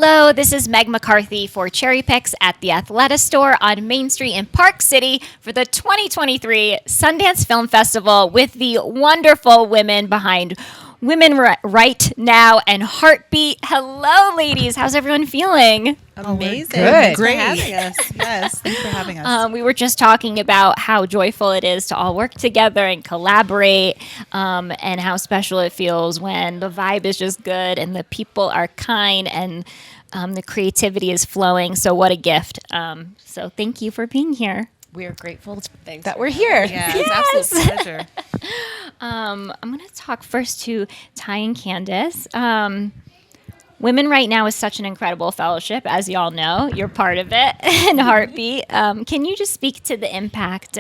Hello, this is Meg McCarthy for CherryPicks at the Athleta store on Main Street in Park City for the 2023 Sundance Film Festival with the wonderful women behind Women Write Now and Hartbeat. Hello, ladies. How's everyone feeling? Amazing. Good. Thanks for having us. Yes, thanks for having us. We were just talking about how joyful it is to all work together and collaborate, and how special it feels when the vibe is just good and the people are kind and the creativity is flowing. So what a gift. So thank you for being here. We are grateful that we're here. Yeah, it's an absolute pleasure. I'm going to talk first to Ty and Candice. Women Write Now is such an incredible fellowship, as y'all know. You're part of it, and Hartbeat. Can you just speak to the impact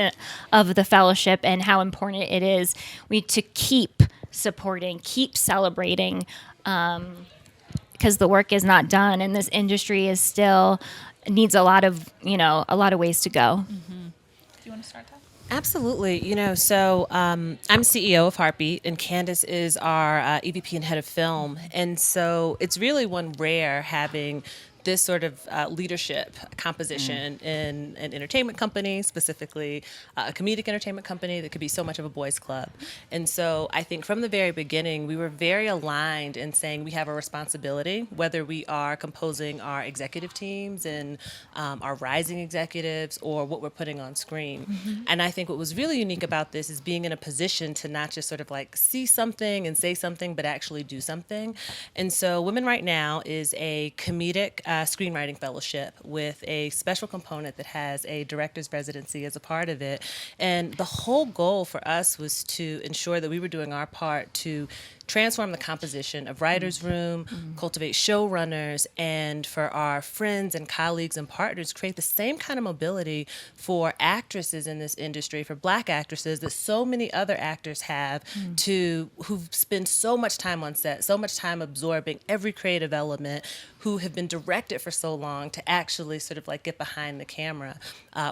of the fellowship and how important it is to keep supporting, keep celebrating, because the work is not done, and this industry is still needs a lot of ways to go. Mm-hmm. Do you want to start, Ty? Absolutely. So I'm CEO of Hartbeat, and Candice is our EVP and head of film. And so it's really one rare having this sort of leadership composition in an entertainment company, specifically a comedic entertainment company that could be so much of a boys' club. And so I think from the very beginning, we were very aligned in saying we have a responsibility, whether we are composing our executive teams and our rising executives or what we're putting on screen. Mm-hmm. And I think what was really unique about this is being in a position to not just sort of like see something and say something, but actually do something. And so Women Write Now is a comedic screenwriting fellowship with a special component that has a director's residency as a part of it. And the whole goal for us was to ensure that we were doing our part to transform the composition of writers' room, cultivate showrunners, and for our friends and colleagues and partners, create the same kind of mobility for actresses in this industry, for Black actresses that so many other actors have, who spend so much time on set, so much time absorbing every creative element, who have been directed for so long to actually sort of like get behind the camera.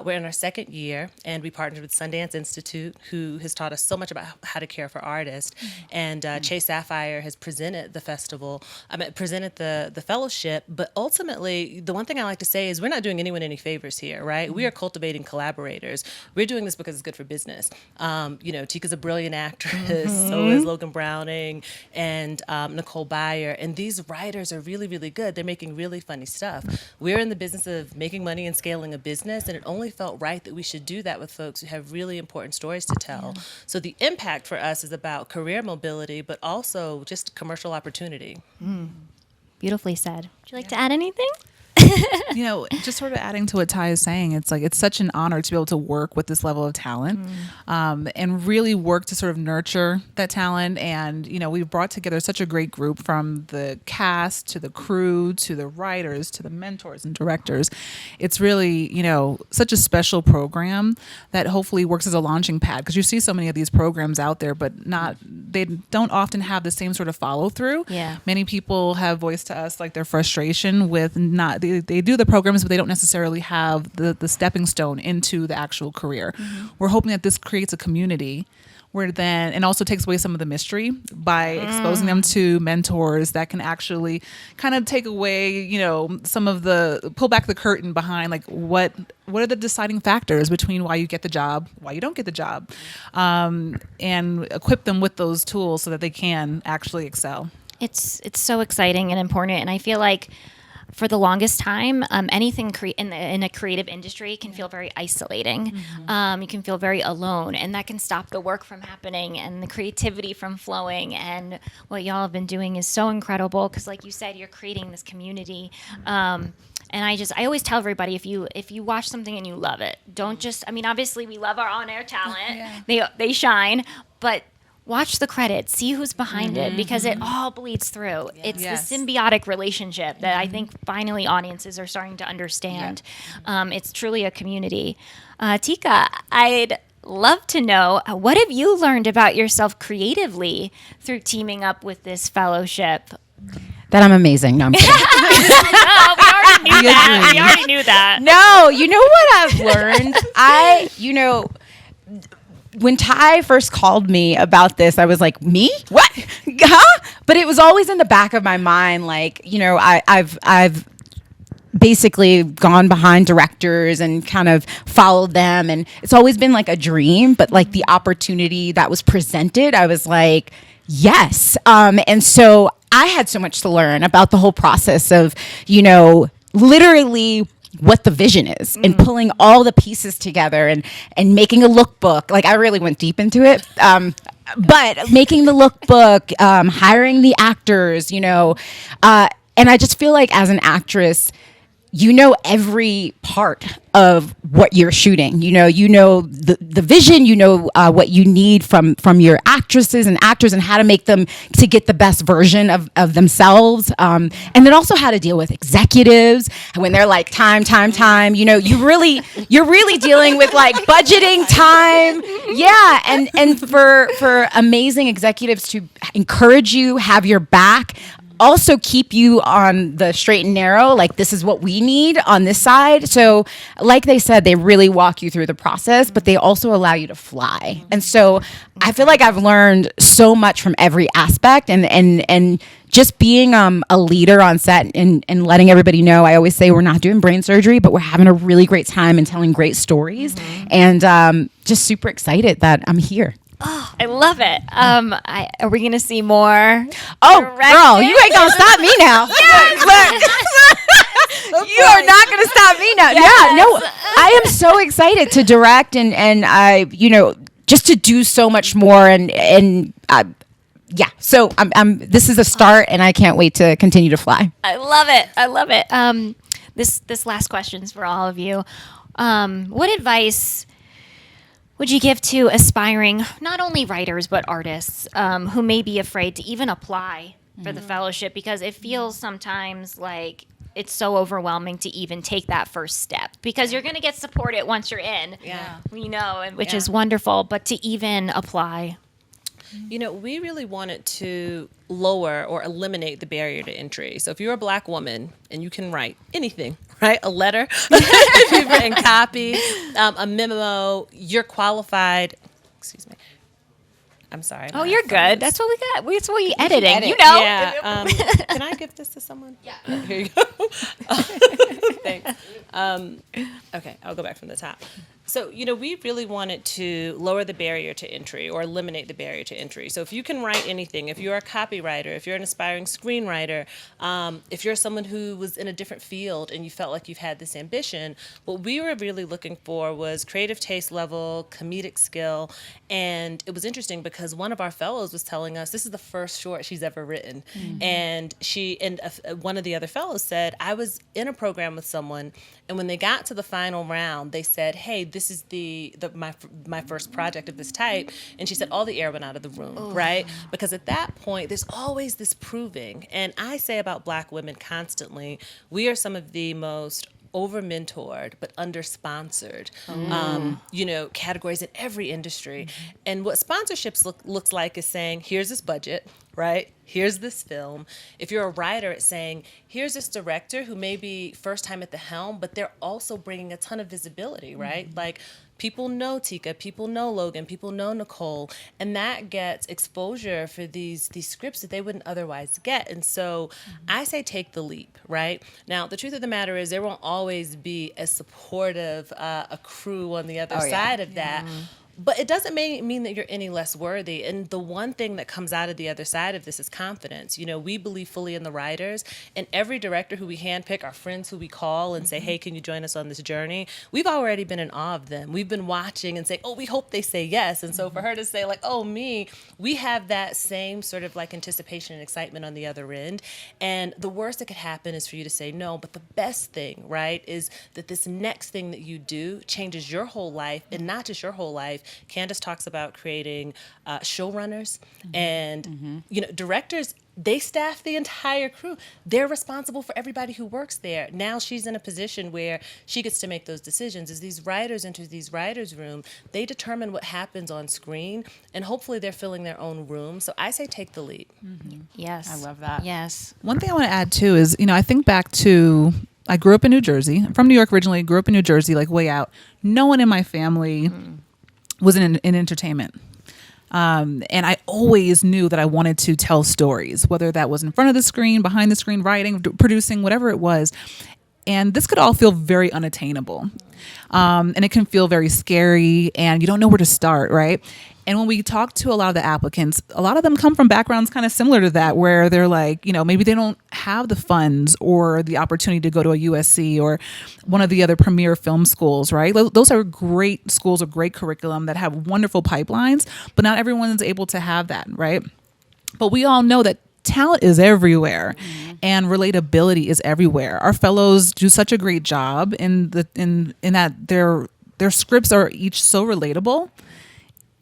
We're in our second year, and we partnered with Sundance Institute, who has taught us so much about how to care for artists. And Chase Sapphire has presented the festival, presented the fellowship. But ultimately, the one thing I like to say is we're not doing anyone any favors here, right? We are cultivating collaborators. We're doing this because it's good for business. Tika's a brilliant actress, so is Logan Browning and Nicole Byer. And these writers are really, really good. They're making really funny stuff. We're in the business of making money and scaling a business, and it only felt right that we should do that with folks who have really important stories to tell. Yeah. So the impact for us is about career mobility, but also just commercial opportunity. Beautifully said. Would you like to add anything? Just sort of adding to what Ty is saying, it's such an honor to be able to work with this level of talent and really work to sort of nurture that talent. And, we've brought together such a great group, from the cast to the crew to the writers to the mentors and directors. It's really, such a special program that hopefully works as a launching pad, because you see so many of these programs out there, but they don't often have the same sort of follow through. Yeah. Many people have voiced to us their frustration with they do the programs, but they don't necessarily have the stepping stone into the actual career. We're hoping that this creates a community and also takes away some of the mystery by exposing them to mentors that can actually kind of take away, some of pull back the curtain behind what are the deciding factors between why you get the job, why you don't get the job, and equip them with those tools so that they can actually excel. It's so exciting and important, and I feel like for the longest time, anything in a creative industry can feel very isolating. You can feel very alone, and that can stop the work from happening and the creativity from flowing. And what y'all have been doing is so incredible, because like you said, you're creating this community. And I always tell everybody, if you watch something and you love it, don't just, obviously we love our on-air talent. They shine, but watch the credits, see who's behind it, because it all bleeds through. Yeah. It's the symbiotic relationship that I think finally audiences are starting to understand. Yeah. It's truly a community. Tika, I'd love to know, what have you learned about yourself creatively through teaming up with this fellowship? That I'm amazing. No, I'm kidding. We already knew that. No, you know what I've learned? When Ty first called me about this, I was like, me? What? Huh? but it was always in the back of my mind, like, you know, I've basically gone behind directors and kind of followed them, and it's always been like a dream, but like the opportunity that was presented, I was like, yes. And so I had so much to learn about the whole process of, you know, literally what the vision is and pulling all the pieces together and making a lookbook. Like, I really went deep into it. But making the lookbook, hiring the actors, you know, and I just feel like as an actress, you know every part of what you're shooting. You know the vision, you know what you need from your actresses and actors and how to make them to get the best version of themselves. And then also how to deal with executives when they're like time. You know, you're really dealing with like budgeting time. Yeah. And for amazing executives to encourage you, have your back, also keep you on the straight and narrow, like this is what we need on this side. So like they said, they really walk you through the process, but they also allow you to fly. And so I feel like I've learned so much from every aspect, and just being a leader on set and letting everybody know. I always say we're not doing brain surgery, but we're having a really great time and telling great stories, and just super excited that I'm here. Oh, I love it. Are we going to see more? Oh, girl, you ain't gonna stop me now. Look, you are not gonna stop me now. Yes. Yeah, no, I am so excited to direct and I, you know, just to do so much more and yeah. So I'm. This is a start, and I can't wait to continue to fly. I love it. This last question's for all of you. What advice would you give to aspiring, not only writers, but artists who may be afraid to even apply for the fellowship because it feels sometimes like it's so overwhelming to even take that first step because you're going to get supported once you're in, you know, which is wonderful, but to even apply. You know, we really wanted to lower or eliminate the barrier to entry. So if you're a Black woman and you can write anything, right? A letter, if you've written copy, a memo, you're qualified. Excuse me. I'm sorry. Oh, you're good. That's what we got. That's what we editing. You know. Yeah. Can I give this to someone? Yeah. Here you go. Thanks. Okay, I'll go back from the top. So, you know, we really wanted to lower the barrier to entry or eliminate the barrier to entry. So if you can write anything, if you're a copywriter, if you're an aspiring screenwriter, if you're someone who was in a different field and you felt like you've had this ambition, what we were really looking for was creative taste level, comedic skill. And it was interesting because one of our fellows was telling us this is the first short she's ever written. And one of the other fellows said, I was in a program with someone, and when they got to the final round, they said, hey, this is my first project of this type. And she said all the air went out of the room, right? Because at that point, there's always this proving. And I say about Black women constantly, we are some of the most over-mentored but under-sponsored, you know, categories in every industry. And what sponsorships looks like is saying, here's this budget, right? Here's this film. If you're a writer, it's saying, here's this director who may be first time at the helm, but they're also bringing a ton of visibility, right? Like, people know Tika, people know Logan, people know Nicole, and that gets exposure for these scripts that they wouldn't otherwise get. And so I say take the leap, right? Now, the truth of the matter is there won't always be as supportive a crew on the other side of that. But it doesn't mean that you're any less worthy. And the one thing that comes out of the other side of this is confidence. You know, we believe fully in the writers, and every director who we handpick, our friends who we call and say, hey, can you join us on this journey? We've already been in awe of them. We've been watching and say, oh, we hope they say yes. And so for her to say like, oh, me, we have that same sort of like anticipation and excitement on the other end. And the worst that could happen is for you to say no. But the best thing, right, is that this next thing that you do changes your whole life, and not just your whole life. Candice talks about creating showrunners and you know, directors. They staff the entire crew. They're responsible for everybody who works there. Now she's in a position where she gets to make those decisions. As these writers enter these writers' room, they determine what happens on screen, and hopefully they're filling their own room. So I say take the leap. Yes. I love that. Yes. One thing I want to add too is, you know, I think back to, I grew up in New Jersey. I'm from New York originally, grew up in New Jersey, like way out. No one in my family was in entertainment. And I always knew that I wanted to tell stories, whether that was in front of the screen, behind the screen, writing, producing, whatever it was. And this could all feel very unattainable. And it can feel very scary, and you don't know where to start, right? And when we talk to a lot of the applicants, a lot of them come from backgrounds kind of similar to that, where they're like, maybe they don't have the funds or the opportunity to go to a USC or one of the other premier film schools, right? Those are great schools with great curriculum that have wonderful pipelines, but not everyone's able to have that, right? But we all know that talent is everywhere, and relatability is everywhere. Our fellows do such a great job in that their scripts are each so relatable.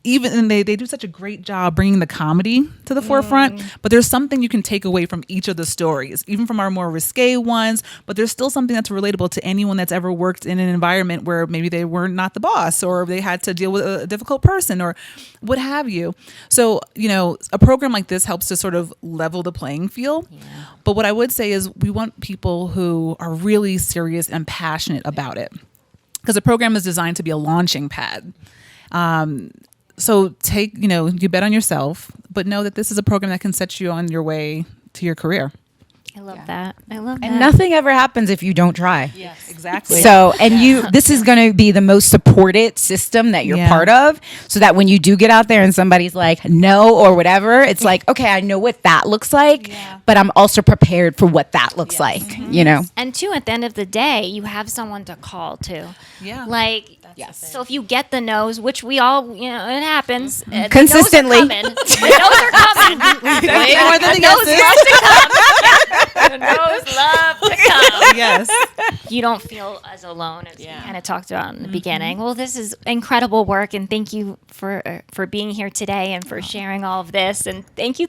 And they do such a great job bringing the comedy to the forefront, but there's something you can take away from each of the stories, even from our more risque ones, but there's still something that's relatable to anyone that's ever worked in an environment where maybe they were not the boss, or they had to deal with a difficult person, or what have you. So, a program like this helps to sort of level the playing field. Yeah. But what I would say is we want people who are really serious and passionate about it, because the program is designed to be a launching pad. So you bet on yourself, but know that this is a program that can set you on your way to your career. I love that. I love that. And nothing ever happens if you don't try. Yes, exactly. So, this is going to be the most supported system that you're part of, so that when you do get out there and somebody's like, no, or whatever, it's like, okay, I know what that looks like, but I'm also prepared for what that looks like, And two, at the end of the day, you have someone to call to. Yeah. So if you get the no's, which we all, it happens. Consistently. The no's are coming. More than the no's yeses. love to come. The no's love to come. Yes. You don't feel as alone as we kind of talked about in the beginning. Well, this is incredible work, and thank you for being here today and for sharing all of this. And thank you.